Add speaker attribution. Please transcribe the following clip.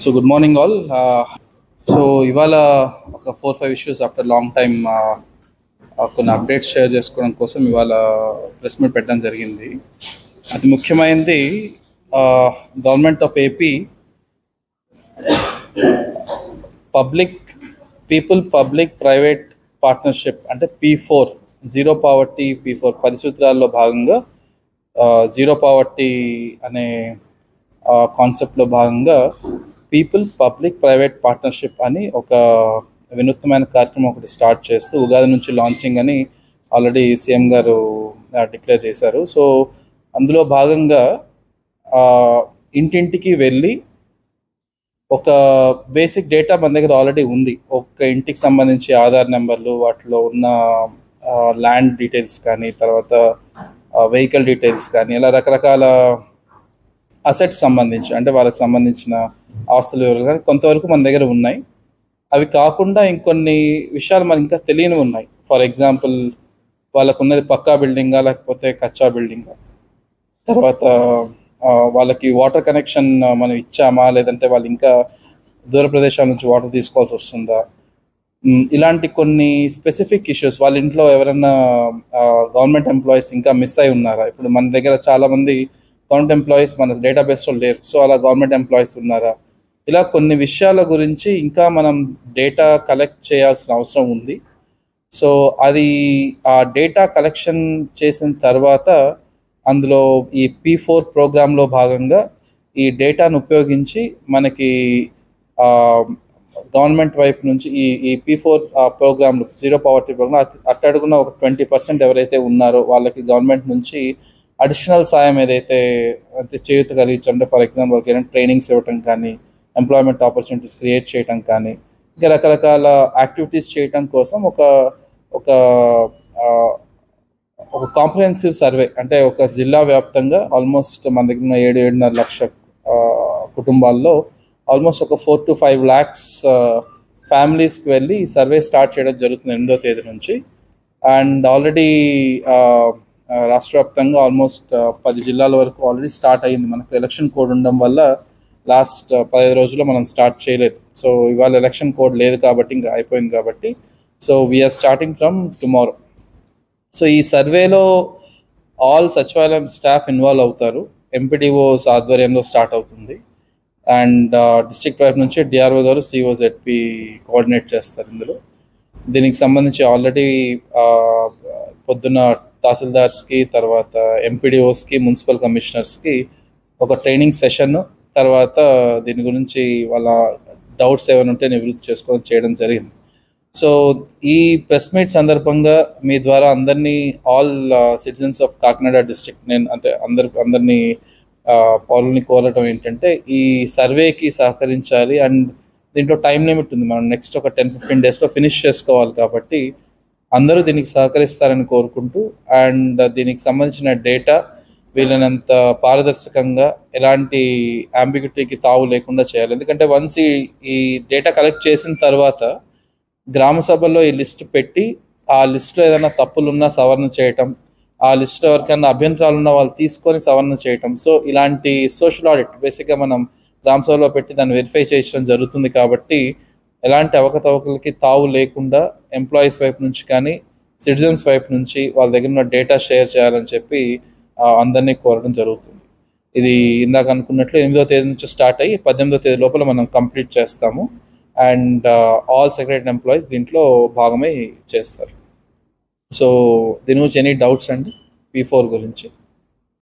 Speaker 1: So good morning all. So ఇవాళ ఒక 4-5 issues after long time కొన్ని అప్డేట్స్ షేర్ చేసుకోవడం కోసం ఇవాళ ప్రెస్ మీట్ పెట్టడం జరిగింది. అతి ముఖ్యమైనది government of AP public private partnership అంటే P4 జీరో పావర్టీ P4 10 సూత్రాల్లో భాగంగా జీరో పావర్టీ అనే కాన్సెప్ట్లో భాగంగా పబ్లిక్ ప్రైవేట్ పార్ట్నర్షిప్ అని ఒక వినూత్నమైన కార్యక్రమం ఒకటి స్టార్ట్ చేస్తూ ఉగాది నుంచి లాంచింగ్ అని ఆల్రెడీ సీఎం గారు డిక్లేర్ చేశారు. సో అందులో భాగంగా ఇంటింటికి వెళ్ళి ఒక బేసిక్ డేటా మన దగ్గర ఆల్రెడీ ఉంది. ఒక ఇంటికి సంబంధించి ఆధార్ నెంబర్లు, వాటిలో ఉన్న ల్యాండ్ డీటెయిల్స్ కానీ, తర్వాత వెహికల్ డీటెయిల్స్ కానీ, ఇలా రకరకాల అసెట్స్ సంబంధించి అంటే వాళ్ళకి సంబంధించిన ఆస్తులు వివరాలు కానీ కొంతవరకు మన దగ్గర ఉన్నాయి. అవి కాకుండా ఇంకొన్ని విషయాలు మనకి ఇంకా తెలియని ఉన్నాయి. ఫర్ ఎగ్జాంపుల్, వాళ్ళకు ఉన్నది పక్కా బిల్డింగా లేకపోతే కచ్చా బిల్డింగా, తర్వాత వాళ్ళకి వాటర్ కనెక్షన్ మనం ఇచ్చామా లేదంటే వాళ్ళు ఇంకా దూర ప్రదేశాల నుంచి వాటర్ తీసుకోవాల్సి వస్తుందా, ఇలాంటి కొన్ని స్పెసిఫిక్ ఇష్యూస్. వాళ్ళ ఇంట్లో ఎవరైనా గవర్నమెంట్ ఎంప్లాయీస్ ఇంకా మిస్ అయి ఉన్నారా? ఇప్పుడు మన దగ్గర చాలామంది గవర్నమెంట్ ఎంప్లాయీస్ మన డేటాబేస్లో లేరు. సో అలా గవర్నమెంట్ ఎంప్లాయీస్ ఉన్నారా? ఇలా కొన్ని విషయాల గురించి ఇంకా మనం డేటా కలెక్ట్ చేయాల్సిన అవసరం ఉంది. సో అది ఆ డేటా కలెక్షన్ చేసిన తర్వాత అందులో ఈ P4 ప్రోగ్రాంలో భాగంగా ఈ డేటాను ఉపయోగించి మనకి గవర్నమెంట్ వైపు నుంచి ఈ P4 ప్రోగ్రాంలు జీరో పావర్టీ ప్రోగ్రామ్ అట్టడుగున ఒక 20% ఎవరైతే ఉన్నారో వాళ్ళకి గవర్నమెంట్ నుంచి అడిషనల్ సాయం ఏదైతే చేయూత కలిగించంటే, ఫర్ ఎగ్జాంపుల్ వాళ్ళకి ఏదైనా ట్రైనింగ్స్ ఇవ్వటం కానీ, ఎంప్లాయ్మెంట్ ఆపర్చునిటీస్ క్రియేట్ చేయటం కానీ, ఇంకా రకరకాల యాక్టివిటీస్ చేయటం కోసం ఒక కాంప్రహెన్సివ్ సర్వే అంటే ఒక జిల్లా వ్యాప్తంగా ఆల్మోస్ట్ మన దగ్గర 7-7.5 లక్ష కుటుంబాల్లో ఆల్మోస్ట్ ఒక 4 to 5 lakhs ఫ్యామిలీస్కి వెళ్ళి ఈ సర్వే స్టార్ట్ చేయడం జరుగుతుంది 8వ తేదీ నుంచి. అండ్ ఆల్రెడీ రాష్ట్ర వ్యాప్తంగా ఆల్మోస్ట్ 10 జిల్లాల వరకు ఆల్రెడీ స్టార్ట్ అయ్యింది. మనకు ఎలక్షన్ కోడ్ ఉండడం వల్ల లాస్ట్ 15 రోజుల్లో మనం స్టార్ట్ చేయలేదు. సో ఇవాళ ఎలక్షన్ కోడ్ లేదు కాబట్టి ఇంకా అయిపోయింది కాబట్టి, so we are starting from tomorrow. So ఈ సర్వేలో ఆల్ సచివాలయం స్టాఫ్ ఇన్వాల్వ్ అవుతారు. ఎంపీడీఓస్ ఆధ్వర్యంలో స్టార్ట్ అవుతుంది. అండ్ డిస్ట్రిక్ట్ వైపు నుంచి డిఆర్ఓ గారు COZP కోఆర్డినేట్ చేస్తారు. ఇందులో దీనికి సంబంధించి ఆల్రెడీ పొద్దున్న తహసీల్దార్స్కి, తర్వాత ఎంపీడీఓస్కి, మున్సిపల్ కమిషనర్స్కి ఒక ట్రైనింగ్ సెషన్, తర్వాత దీని గురించి వాళ్ళ డౌట్స్ ఏమైనా ఉంటే నివృత్తి చేసుకొని చేయడం జరిగింది. సో ఈ ప్రెస్ మీట్ సందర్భంగా మీ ద్వారా అందరినీ, all citizens of Kakinada district, నేను అంటే అందరినీ పౌరుల్ని కోరటం ఏంటంటే ఈ సర్వేకి సహకరించాలి. అండ్ దీంట్లో టైం లిమిట్ ఉంది, మనం నెక్స్ట్ ఒక 10-15 డేస్లో ఫినిష్ చేసుకోవాలి కాబట్టి అందరూ దీనికి సహకరిస్తారని కోరుకుంటూ, అండ్ దీనికి సంబంధించిన డేటా వీళ్ళనంత పారదర్శకంగా ఎలాంటి అంబిగ్యూటీకి తావు లేకుండా చేయాలి. ఎందుకంటే వన్స్ ఈ డేటా కలెక్ట్ చేసిన తర్వాత గ్రామ సభల్లో ఈ లిస్ట్ పెట్టి ఆ లిస్టులో ఏదైనా తప్పులున్నా సవరణ చేయటం, ఆ లిస్టులో ఎవరికైనా అభ్యంతరాలు ఉన్న వాళ్ళు తీసుకొని సవరణ చేయటం. సో ఇలాంటి సోషల్ ఆడిట్ బేసిక్గా మనం గ్రామ సభలో పెట్టి దాన్ని వెరిఫై చేయడం జరుగుతుంది కాబట్టి ఎలాంటి అవకతవకలకి తావు లేకుండా ఎంప్లాయీస్ వైపు నుంచి కానీ, సిటిజన్స్ వైపు నుంచి వాళ్ళ దగ్గర ఉన్న డేటా షేర్ చేయాలని చెప్పి అందరినీ కోరడం జరుగుతుంది. ఇది ఇందాక అనుకున్నట్లు 8వ తేదీ నుంచి స్టార్ట్ అయ్యి 18వ తేదీ లోపల మనం కంప్లీట్ చేస్తాము. అండ్ ఆల్ సెక్రటరీ ఎంప్లాయీస్ దీంట్లో భాగమై చేస్తారు. సో దీని గురించి ఎనీ డౌట్స్ అండి P4 గురించి?